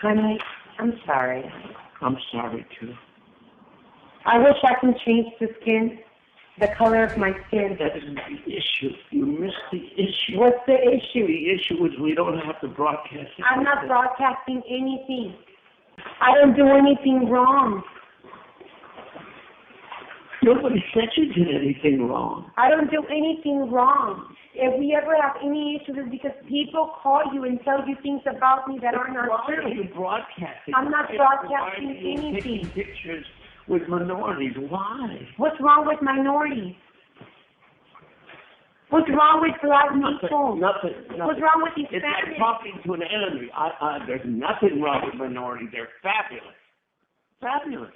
Honey, I'm sorry. I'm sorry, too. I wish I can change the color of my skin. That isn't the issue. You missed the issue. What's the issue? The issue is we don't have to broadcast it. I'm not broadcasting anything. I don't do anything wrong. Nobody said you did anything wrong. I don't do anything wrong. If we ever have any issues, it's because people call you and tell you things about me that are not true. Why are you broadcasting? I'm not broadcasting Why are you anything. taking pictures with minorities? Why? What's wrong with minorities? What's wrong with black people? Nothing. What's wrong with these It's like families? talking to an enemy. There's nothing wrong with minorities. They're fabulous. Fabulous.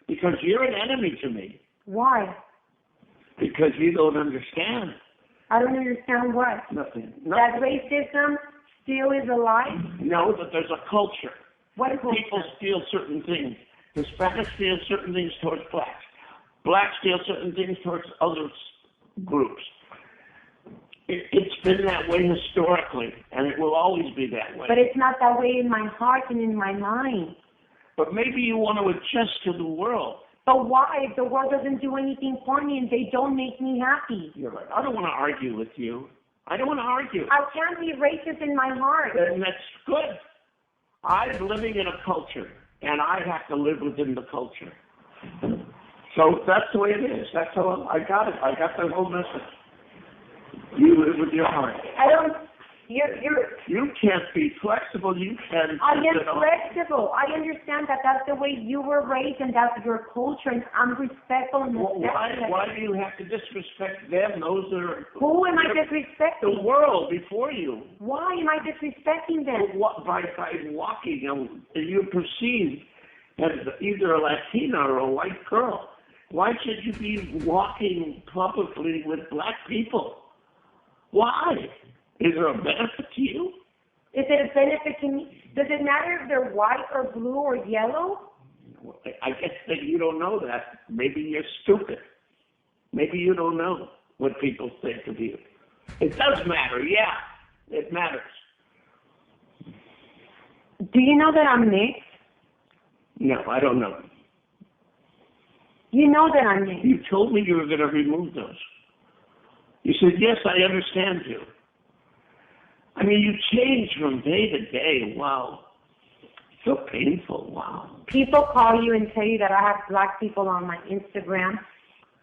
Because you're an enemy to me. Why? Because you don't understand. I don't understand what. Nothing. That racism still is alive? No, but there's a culture. What culture? People steal certain things. Hispanics steal certain things towards blacks. Blacks steal certain things towards other groups. It's been that way historically, and it will always be that way. But it's not that way in my heart and in my mind. But maybe you want to adjust to the world. But why? If the world doesn't do anything for me and they don't make me happy. You're right. I don't want to argue with you. I don't want to argue. I can't be racist in my heart. And that's good. I'm living in a culture, and I have to live within the culture. So that's the way it is. That's how I got it. I got the whole message. You live with your heart. I don't. You can't be flexible. You can. I am flexible. I understand that that's the way you were raised and that's your culture, and I'm respectful and respectful. Why do you have to disrespect them? Those are. Who am I disrespecting? The world before you. Why am I disrespecting them? By walking, you're perceived as either a Latina or a white girl. Why should you be walking publicly with black people? Why? Is there a benefit to you? Is it a benefit to me? Does it matter if they're white or blue or yellow? I guess that you don't know that. Maybe you're stupid. Maybe you don't know what people think of you. It does matter, yeah. It matters. Do you know that I'm mixed? No, I don't know. You know that I'm mixed. You told me you were going to remove those. You said, yes, I understand you. I mean, you change from day to day. Wow. So painful. Wow. People call you and tell you that I have black people on my Instagram,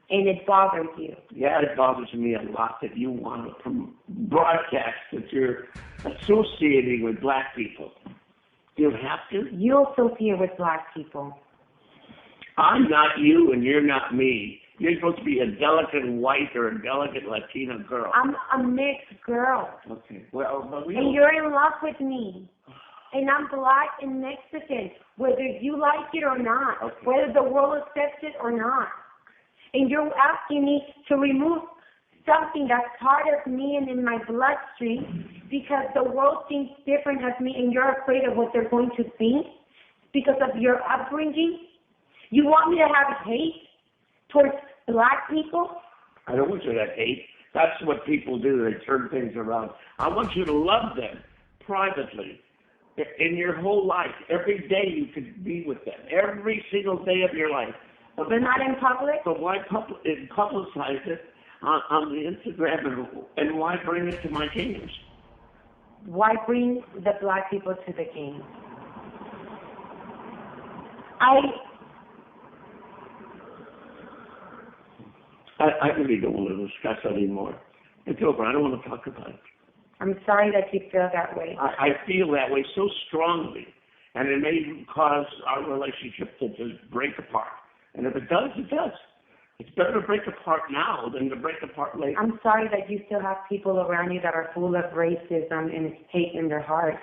and it bothers you. Yeah, it bothers me a lot that you want to broadcast that you're associating with black people. Do you have to? You associate with black people. I'm not you, and you're not me. You're supposed to be a delicate white or a delicate Latina girl. I'm a mixed girl. Okay. Well, but and you're in love with me. And I'm black and Mexican, whether you like it or not, okay. Whether the world accepts it or not. And you're asking me to remove something that's part of me and in my bloodstream because the world thinks different of me and you're afraid of what they're going to think because of your upbringing. You want me to have hate towards black people? I don't want you to hate. That's what people do. They turn things around. I want you to love them privately. In your whole life, every day you could be with them. Every single day of your life. But not in public? But why publicize it on the Instagram and why bring it to my games? Why bring the black people to the games? I really don't want to discuss anymore. It's over. I don't want to talk about it. I'm sorry that you feel that way. I feel that way so strongly, and it may cause our relationship to just break apart. And if it does, it does. It's better to break apart now than to break apart later. I'm sorry that you still have people around you that are full of racism and hate in their hearts.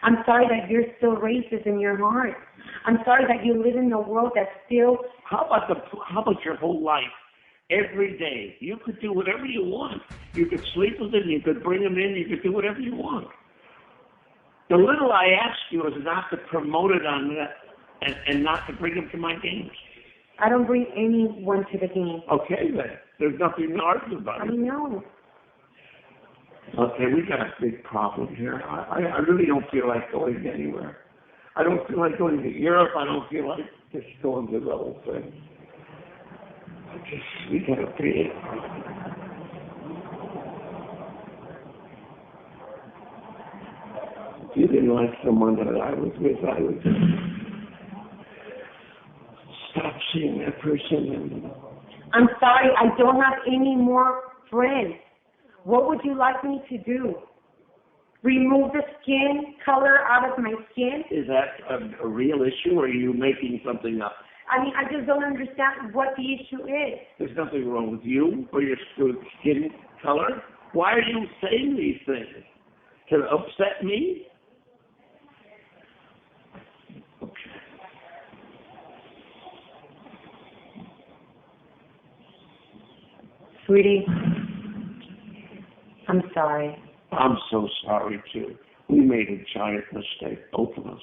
I'm sorry that you're still racist in your heart. I'm sorry that you live in a world that's still... How about your whole life? Every day, you could do whatever you want. You could sleep with them, you could bring them in, you could do whatever you want. The little I ask you is not to promote it on that and not to bring them to my games. I don't bring anyone to the game. Okay, then. There's nothing to argue about. I know. Okay, we got a big problem here. I really don't feel like going anywhere. I don't feel like going to Europe. I don't feel like just going to the whole thing. We gotta pay it. If you didn't like someone that I was with, I would stop seeing that person. And I'm sorry, I don't have any more friends. What would you like me to do? Remove the skin color out of my skin? Is that a real issue, or are you making something up? I mean, I just don't understand what the issue is. There's nothing wrong with you or your skin color. Why are you saying these things? To upset me? Okay. Sweetie, I'm sorry. I'm so sorry, too. We made a giant mistake, both of us.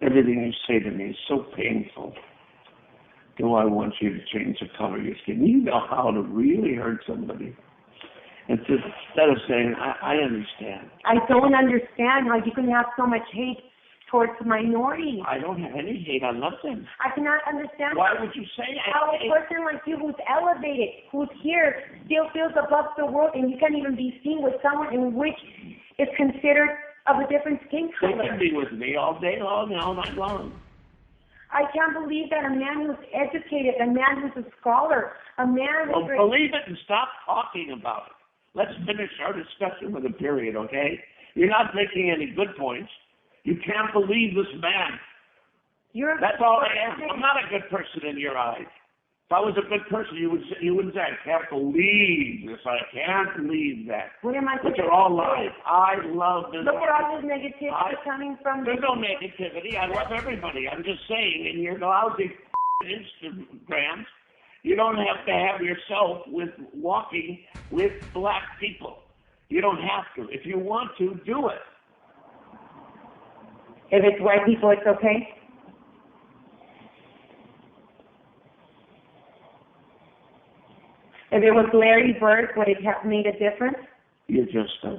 Everything you say to me is so painful. Do I want you to change the color of your skin? You know how to really hurt somebody. And just, instead of saying, I understand. I don't understand how you can have so much hate towards minorities. I don't have any hate. I love them. I cannot understand Why would you say that? how a person like you who's elevated, who's here, still feels above the world, and you can't even be seen with someone in which is considered of a different skin color. They can be with me all day long, all night long. I can't believe that a man who's educated, a man who's a scholar, a man Well, who's... believe it and stop talking about it. Let's finish our discussion with a period, okay? You're not making any good points. You can't believe this man. That's all I am. I'm not a good person in your eyes. If I was a good person, you wouldn't say, I can't believe this. I can't believe that. What am I Which are all lies. I love this. Look at all this negativity coming from... There's no negativity. I love everybody. I'm just saying, in your lousy Instagrams, you don't have to have yourself with walking with black people. You don't have to. If you want to, do it. If it's white people, it's okay? If it was Larry Bird, would it have made a difference? You're just a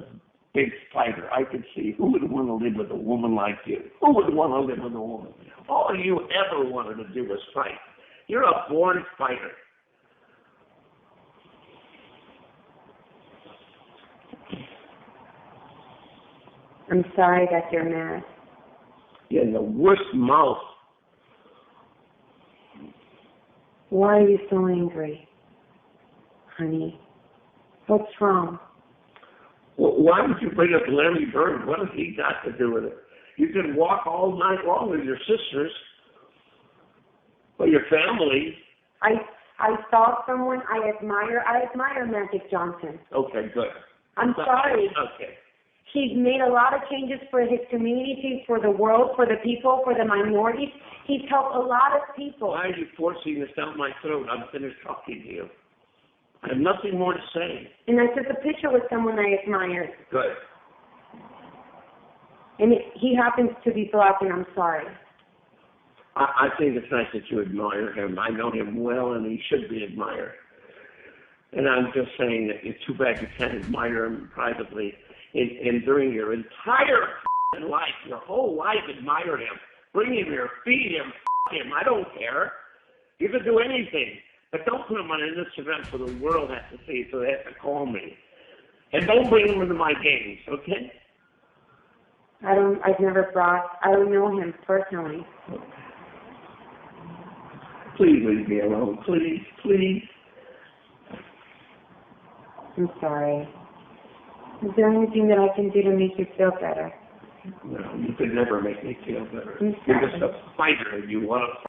big fighter. I could see who would want to live with a woman like you. Who would want to live with a woman? All you ever wanted to do was fight. You're a born fighter. I'm sorry that you're mad. You're in the worst mouth. Why are you so angry, honey? What's wrong? Well, why would you bring up Larry Bird? What has he got to do with it? You can walk all night long with your sisters or your family. I saw someone I admire Magic Johnson. Okay, good. I'm sorry. Okay. He's made a lot of changes for his community, for the world, for the people, for the minorities. He's helped a lot of people. Why are you forcing this down my throat? I'm finished talking to you. I have nothing more to say. And I took a picture with someone I admire. Good. And he happens to be black, and I'm sorry. I think it's nice that you admire him. I know him well, and he should be admired. And I'm just saying that it's too bad you can't admire him privately. And during your entire life, your whole life, admire him. Bring him here, feed him, him. I don't care. You can do anything. But don't put him on an Instagram so the world has to see, so they have to call me. And don't bring him into my games, okay? I don't know him personally. Please leave me alone. Please, please. I'm sorry. Is there anything that I can do to make you feel better? No, you could never make me feel better. I'm You're sorry. just a fighter. You want to